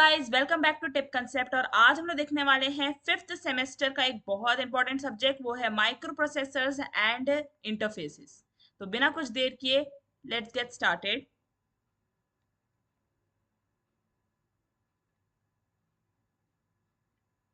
Guys, welcome back to tip concept. और आज हम लोग देखने वाले हैं फिफ्थ सेमेस्टर का एक बहुत इंपॉर्टेंट सब्जेक्ट, वो है माइक्रो प्रोसेसर्स एंड इंटरफेसेस। तो बिना कुछ देर किए लेट्स गेट स्टार्टेड।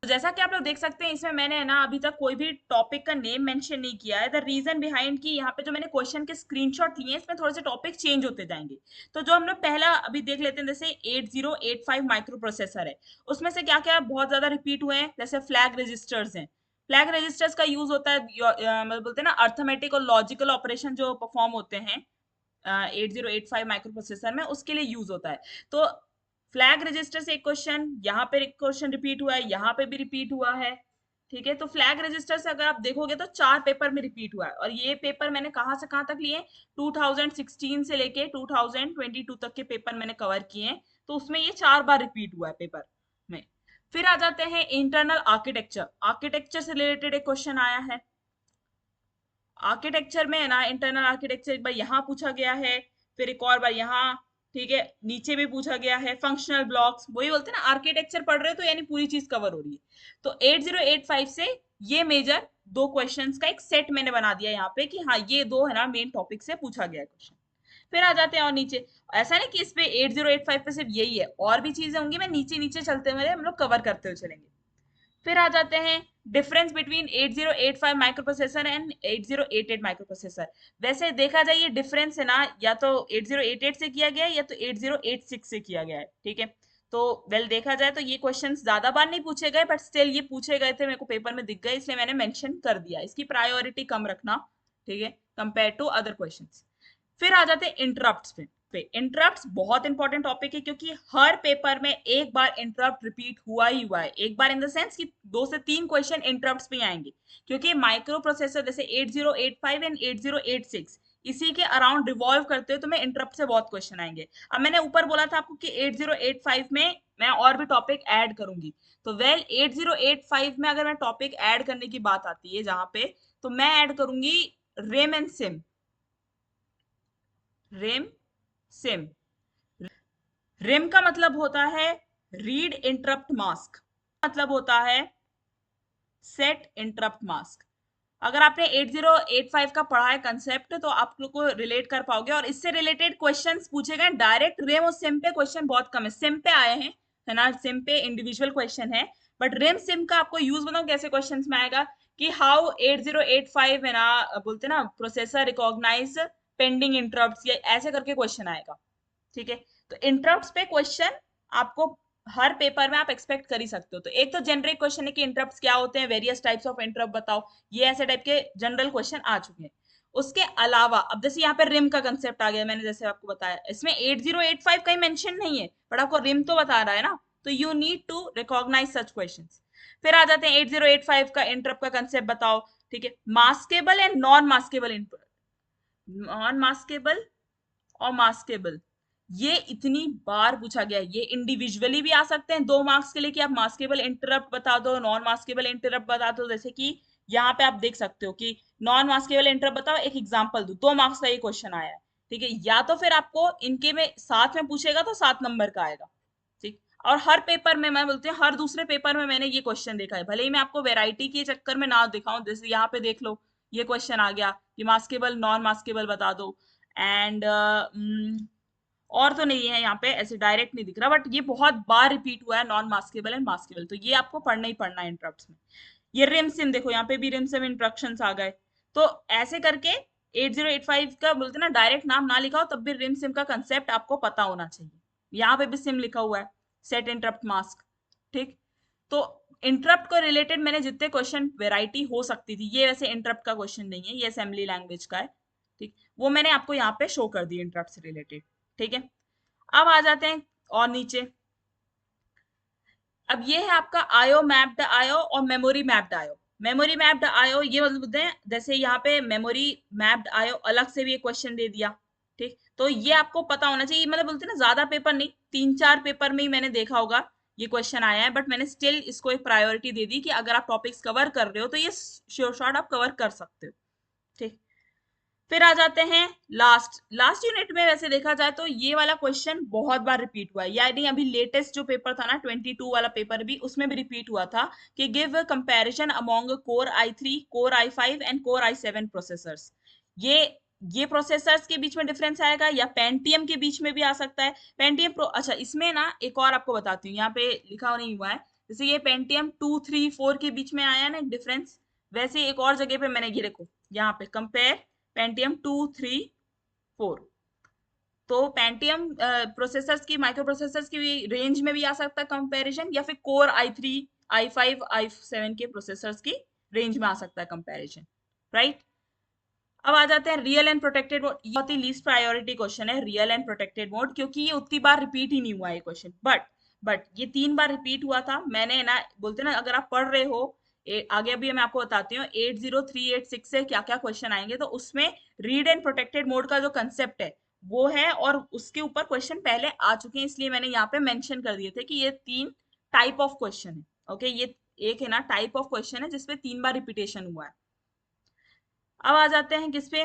तो जैसा कि आप लोग देख सकते हैं, इसमें मैंने ना अभी तक कोई भी टॉपिक का नेम मेंशन नहीं किया है। द रीजन बिहाइंड कि यहाँ पे जो मैंने क्वेश्चन के स्क्रीनशॉट लिए हैं, इसमें थोड़े से टॉपिक चेंज होते जाएंगे। तो जो हम लोग पहला अभी देख लेते हैं, जैसे 8085 माइक्रो प्रोसेसर है, उसमें से क्या क्या बहुत ज्यादा रिपीट हुए हैं, जैसे फ्लैग रजिस्टर्स हैं। फ्लैग रजिस्टर्स का यूज होता है मतलब बोलते हैं ना, अर्थमेटिक और लॉजिकल ऑपरेशन जो परफॉर्म होते हैं 8085 माइक्रो प्रोसेसर में, उसके लिए यूज होता है। तो फ्लैग रजिस्टर से एक क्वेश्चन, यहाँ पे एक क्वेश्चन रिपीट हुआ है, यहाँ पे भी रिपीट हुआ है। ठीक है, तो फ्लैग रजिस्टर से अगर आप देखोगे तो 4 पेपर में रिपीट हुआ है, और ये पेपर मैंने कहाँ से कहाँ तक लिए, 2016 से लेके 2022 तक के पेपर मैंने कवर किए हैं। तो उसमें ये 4 बार रिपीट हुआ है पेपर में। फिर आ जाते हैं इंटरनल आर्किटेक्चर। आर्किटेक्चर से रिलेटेड एक क्वेश्चन आया है। आर्किटेक्चर में है ना, इंटरनल आर्किटेक्चर एक बार यहाँ पूछा गया है, फिर एक और बार यहाँ। ठीक है, नीचे भी पूछा गया है फंक्शनल ब्लॉक्स। वही बोलते हैं ना, आर्किटेक्चर पढ़ रहे हो तो यानी पूरी चीज कवर हो रही है। तो 8085 से ये मेजर दो क्वेश्चंस का एक सेट मैंने बना दिया यहाँ पे, कि हाँ ये दो है ना मेन टॉपिक से पूछा गया क्वेश्चन। फिर आ जाते हैं और नीचे। ऐसा नहीं कि इस पे 8085 पे सिर्फ यही है, और भी चीजें होंगी, मैं नीचे नीचे चलते हुए हम लोग कवर करते हुए चलेंगे। फिर आ जाते हैं difference between 8085 micro processor and 8088 micro processor. वैसे देखा जाए ये डिफरेंस है ना, या तो 8088 से किया गया है या तो 8086 से किया गया है। ठीक है, तो वेल देखा जाए तो ये क्वेश्चंस ज्यादा बार नहीं पूछे गए, बट स्टिल ये पूछे गए थे, मेरे को पेपर में दिख गए, इसलिए मैंने मेंशन कर दिया। इसकी प्रायोरिटी कम रखना, ठीक है, कंपेयर टू अदर क्वेश्चंस। फिर आ जाते हैं इंटरप्ट्स पे। इंटरप्ट्स बहुत इंपॉर्टेंट टॉपिक है, क्योंकि हर पेपर में एक बार इंटरप्ट रिपीट हुआ ही हुआ है। एक बार इन द सेंस कि 2 से 3 क्वेश्चन इंटरप्ट्स पे आएंगे, क्योंकि माइक्रो प्रोसेसर जैसे 8085 एंड 8086 इसी के अराउंड रिवॉल्व करते हो, तो मैं इंटरप्ट से बहुत क्वेश्चन आएंगे। अब मैंने ऊपर बोला था आपको कि 8085 में मैं और भी टॉपिक ऐड करूंगी। तो वेल 8085 में अगर मैं टॉपिक ऐड करने की बात आती है जहां पे, तो मैं ऐड करूंगी RAM and SIM. RAM SIM. Rim का मतलब होता है रीड इंटरप्ट मास्क, मतलब होता है सेट इंटरप्ट मास्क। अगर आपने 8085 का पढ़ा है कंसेप्ट, तो आप लोग को रिलेट कर पाओगे, और इससे रिलेटेड क्वेश्चंस पूछे गए। डायरेक्ट रेम और सिम पे क्वेश्चन बहुत कम है, सिम पे आए हैं, है ना, सिम पे इंडिविजुअल क्वेश्चन है। बट रेम सिम का आपको यूज बताऊं कैसे क्वेश्चंस में आएगा, कि हाउ 8085 है ना, बोलते ना प्रोसेसर रिकॉग्नाइज पेंडिंग इंटरप्ट्स, या ऐसे करके क्वेश्चन आएगा। ठीक है, तो इंटरप्ट्स पे क्वेश्चन आपको हर पेपर में आप एक्सपेक्ट कर ही सकते हो। तो एक तो जनरल क्वेश्चन है कि इंटरप्ट्स क्या होते हैं, वेरियस टाइप्स ऑफ इंटरप्ट बताओ, ये ऐसे टाइप के जनरल क्वेश्चन आ चुके हैं। उसके अलावा अब जैसे यहाँ पे रिम का कंसेप्ट आ गया, मैंने जैसे आपको बताया, इसमें 8085 कहीं मेंशन नहीं है, बट आपको रिम तो बता रहा है ना, तो you need to recognize such questions. फिर आ जाते हैं 8085 का इंटरप्ट का कंसेप्ट बताओ। ठीक है, maskable and non maskable interrupt. Non maskable और मास्केबल, ये इतनी बार पूछा गया है। ये इंडिविजुअली भी आ सकते हैं 2 मार्क्स के लिए, कि आप मास्केबल इंटरप्ट बता दो, नॉन मास्केबल इंटरप्ट बता दो। जैसे कि यहाँ पे आप देख सकते हो कि नॉन मास्केबल इंटरप्ट बताओ, एक एग्जांपल दो, 2 मार्क्स का ये क्वेश्चन आया है। ठीक है, या तो फिर आपको इनके में साथ में पूछेगा तो 7 नंबर का आएगा। ठीक, और हर पेपर में, मैं बोलती हूँ हर दूसरे पेपर में मैंने ये क्वेश्चन देखा है, भले ही मैं आपको वेराइटी के चक्कर में ना दिखाऊं। जैसे यहाँ पे देख लो, ये क्वेश्चन आ गया कि मास्केबल नॉन मास्केबल बता दो। एंड और तो नहीं है यहाँ पे, ऐसे डायरेक्ट नहीं दिख रहा, बट ये बहुत बार रिपीट हुआ है नॉन मास्केबल एंड मास्केबल, तो ये आपको पढ़ना ही पढ़ना है इंटरप्ट्स में। ये रिम सिम देखो, यहाँ पे भी रिम सिम इंस्ट्रक्शंस आ गए। तो ऐसे करके 8085 का बोलते ना, डायरेक्ट नाम ना लिखा हो तब भी रिम सिम का कंसेप्ट आपको पता होना चाहिए। यहाँ पे भी सिम लिखा हुआ है, सेट इंटरप्ट मास्क। ठीक, तो इंटरप्ट को रिलेटेड मैंने जितने क्वेश्चन वेराइटी हो सकती थी, ये वैसे इंटरप्ट का क्वेश्चन नहीं है, ये असेंबली लैंग्वेज का है। ठीक, वो मैंने आपको यहाँ पे शो कर दी इंटरप्ट से रिलेटेड। ठीक है, अब आ जाते हैं और नीचे। अब ये है आपका आयो मैप्ड आयो और मेमोरी मैप्ड आयो। मेमोरी मैप्ड आयो ये मतलब बोलते हैं, जैसे यहाँ पे मेमोरी मैप्ड आयो अलग से भी एक क्वेश्चन दे दिया। ठीक, तो ये आपको पता होना चाहिए, मतलब बोलते हैं ना, ज्यादा पेपर नहीं, 3-4 पेपर में ही मैंने देखा होगा ये क्वेश्चन आया है, बट मैंने स्टिल इसको एक प्रायोरिटी दे दी कि अगर आप टॉपिक्स कवर कर रहे हो तो ये श्योर शॉट आप कवर कर सकते हो। ठीक, फिर आ जाते हैं लास्ट यूनिट में। वैसे देखा जाए तो ये वाला क्वेश्चन बहुत बार रिपीट हुआ है, यानी अभी लेटेस्ट जो पेपर था ना 22 वाला पेपर भी, उसमें भी रिपीट हुआ था कि give comparison among core i3, core i5 and core i7 processors. ये प्रोसेसर्स के बीच में डिफरेंस आएगा या पेंटियम के बीच में भी आ सकता है। पेंटियम प्रो, अच्छा इसमें ना एक और आपको बताती हूँ, यहाँ पे लिखा नहीं हुआ है। जैसे ये पेंटियम 2, 3, 4 के बीच में आया ना एक डिफरेंस, वैसे एक और जगह पे मैंने ये देखो यहाँ पे कंपेयर पेंटियम 2, 3, 4। तो पेंटियम प्रोसेसर्स की, माइक्रो प्रोसेसर्स की रेंज में भी आ सकता है कंपैरिजन, या फिर कोर i3, i5, i7 के प्रोसेसर्स की रेंज में आ सकता है कंपैरिजन, राइट। अब आ जाते हैं रियल एंड प्रोटेक्टेड मोड। बहुत ही लीस्ट प्रायोरिटी क्वेश्चन है रियल एंड प्रोटेक्टेड मोड, क्योंकि ये उतनी बार रिपीट ही नहीं हुआ है क्वेश्चन, बट ये 3 बार रिपीट हुआ था। मैंने ना बोलते ना, अगर आप पढ़ रहे हो आगे अभी मैं आपको बताती हूँ 80386 से क्या क्या क्वेश्चन आएंगे, तो उसमें रीड एंड प्रोटेक्टेड मोड का जो कंसेप्ट है वो है, और उसके ऊपर क्वेश्चन पहले आ चुके हैं, इसलिए मैंने यहाँ पे मेंशन कर दिए थे कि ये 3 टाइप ऑफ क्वेश्चन है। ओके, ये एक है ना टाइप ऑफ क्वेश्चन है जिसपे 3 बार रिपीटेशन हुआ है। अब आ जाते हैं किस पे,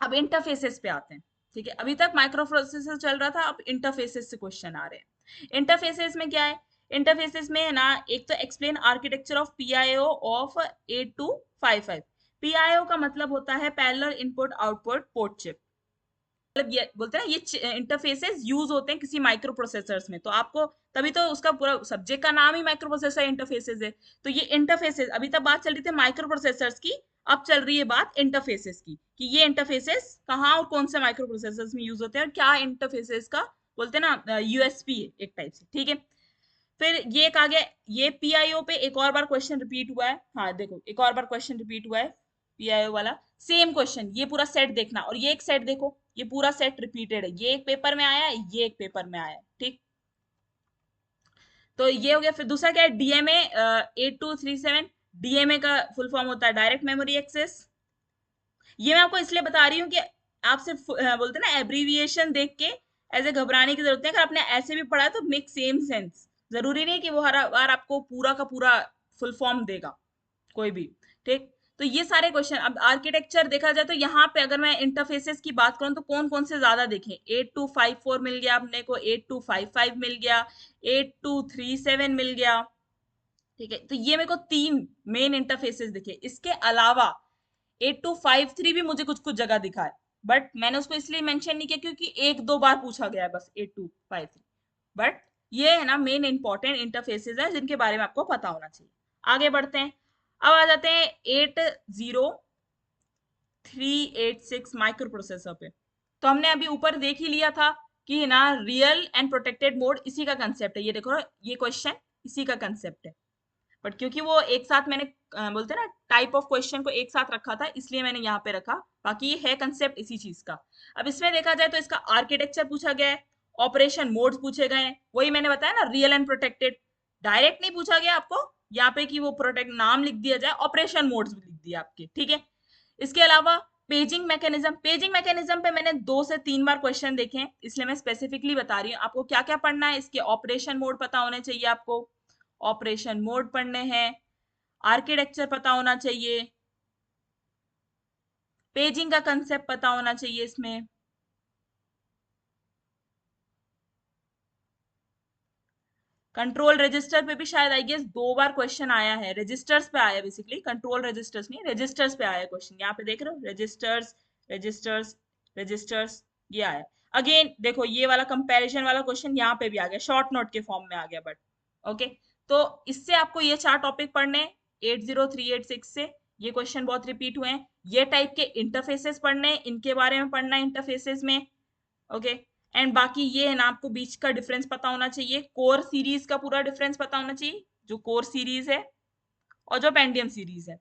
अब इंटरफेसेस पे आते हैं। ठीक है, अभी तक माइक्रो प्रोसेसर चल रहा था, अब इंटरफेसेस से क्वेश्चन आ रहे हैं। इंटरफेसेस में क्या है, इंटरफेसेस में है ना, एक तो explain architecture of PIO of 8255। PIO का मतलब होता है parallel input output port chip. मतलब ये बोलते हैं ये इंटरफेसेस यूज होते हैं किसी माइक्रो प्रोसेसर्स में, तो आपको तभी तो उसका पूरा सब्जेक्ट का नाम ही माइक्रो प्रोसेसर इंटरफेसेस है। तो ये इंटरफेसेस, अभी तक बात चल रही थी माइक्रो प्रोसेसर्स की, अब चल रही है बात इंटरफेसेस की, कि ये इंटरफेसेस कहाँ और कौन से माइक्रो प्रोसेसर्स में यूज होते हैं और क्या इंटरफेसेस का बोलते हैं ना यूएसपी है एक टाइप से। ठीक है, फिर ये एक आगे, ये पीआईओ पे एक और बार क्वेश्चन रिपीट हुआ है। हाँ देखो, एक और बार क्वेश्चन रिपीट हुआ है पीआईओ वाला, सेम क्वेश्चन, ये पूरा सेट देखना, और ये एक सेट देखो, ये पूरा सेट रिपीटेड है, ये एक पेपर में आया है, ये एक पेपर में आया है। ठीक, तो ये हो गया। फिर दूसरा क्या है, डीएमए 8237। डीएमए का फुल फॉर्म होता है डायरेक्ट मेमोरी एक्सेस। ये मैं आपको इसलिए बता रही हूँ कि आपसे बोलते हैं ना एब्रीविएशन देख के ऐसे घबराने की जरूरत है। अगर आपने ऐसे भी पढ़ा है तो मेक सेम सेंस, जरूरी नहीं कि वो हर बार आपको पूरा का पूरा फुल फॉर्म देगा कोई भी। ठीक, तो ये सारे क्वेश्चन। अब आर्किटेक्चर देखा जाए तो यहाँ पे अगर मैं इंटरफेसेस की बात करूँ तो कौन कौन से ज्यादा देखें, 8254 मिल गया अपने को, 8255 मिल गया, 8237 मिल गया। ठीक है, तो ये मेरे को 3 मेन इंटरफेसेस दिखे। इसके अलावा 8253 भी मुझे कुछ कुछ जगह दिखा है, बट मैंने उसको इसलिए मेंशन नहीं किया क्योंकि 1-2 बार पूछा गया है बस 8253। बट ये है ना मेन इंपॉर्टेंट इंटरफेसेस है जिनके बारे में आपको पता होना चाहिए। आगे बढ़ते हैं, अब आ जाते हैं 80386 माइक्रो प्रोसेसर पे। तो हमने अभी ऊपर देख ही लिया था कि ना रियल एंड प्रोटेक्टेड मोड इसी का कंसेप्ट है। ये देखो, ये क्वेश्चन इसी का कंसेप्ट है, बट क्योंकि वो एक साथ मैंने बोलते हैं ना टाइप ऑफ क्वेश्चन को एक साथ रखा था, इसलिए मैंने यहाँ पे रखा, बाकी ये है कंसेप्ट इसी चीज का। अब इसमें देखा जाए तो इसका आर्किटेक्चर पूछा गया है, ऑपरेशन मोड्स पूछे गए हैं, वही मैंने बताया ना रियल एंड प्रोटेक्टेड। डायरेक्ट नहीं पूछा गया आपको यहाँ पे कि वो प्रोटेक्ट नाम लिख दिया जाए, ऑपरेशन मोड्स भी लिख दिया आपके। ठीक है, इसके अलावा पेजिंग मैकेनिज्म, पेजिंग मैकेनिज्म पे मैंने 2 से 3 बार क्वेश्चन देखे हैं, इसलिए मैं स्पेसिफिकली बता रही हूँ आपको क्या क्या पढ़ना है। इसके ऑपरेशन मोड पता होने चाहिए आपको, ऑपरेशन मोड पढ़ने हैं, आर्किटेक्चर पता होना चाहिए, पेजिंग का कंसेप्ट पता होना चाहिए इसमें। कंट्रोल रजिस्टर पे भी शायद आई गेस 2 बार क्वेश्चन आया है, रजिस्टर्स पे आया, बेसिकली कंट्रोल रजिस्टर्स नहीं, रजिस्टर्स पे आया क्वेश्चन। यहाँ पे देख रहे हो रजिस्टर्स, रजिस्टर्स, रजिस्टर्स, ये आया। अगेन देखो ये वाला कंपैरिजन वाला क्वेश्चन यहाँ पे भी आ गया, शॉर्ट नोट के फॉर्म में आ गया, बट ओके। तो इससे आपको ये 4 टॉपिक पढ़ने 80386 से, ये क्वेश्चन बहुत रिपीट हुए हैं। ये टाइप के इंटरफेसेस पढ़ने, इनके बारे में पढ़ना इंटरफेसेस में। ओके, एंड बाकी ये है ना आपको बीच का डिफरेंस पता होना चाहिए, कोर सीरीज का पूरा डिफरेंस पता होना चाहिए, जो कोर सीरीज है और जो पेंटियम सीरीज है,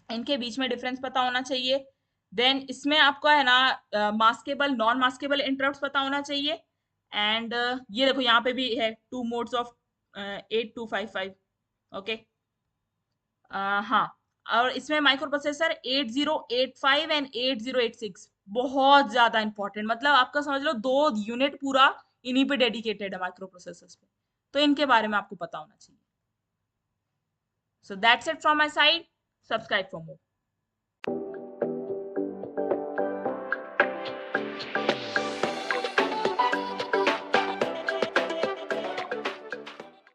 इनके बीच में डिफरेंस पता होना चाहिए। देन इसमें आपको है ना मास्केबल नॉन मास्केबल इंटरप्ट पता होना चाहिए। एंड ये देखो यहाँ पे भी है 2 मोड्स ऑफ 8255। ओके, हाँ, और इसमें माइक्रो प्रोसेसर 8085 एंड 8086 बहुत ज्यादा इंपॉर्टेंट, मतलब आपका समझ लो 2 यूनिट पूरा इन्हीं पे डेडिकेटेड है माइक्रो प्रोसेसर्स पे, तो इनके बारे में आपको पता होना चाहिए। So that's it from my side. Subscribe for more.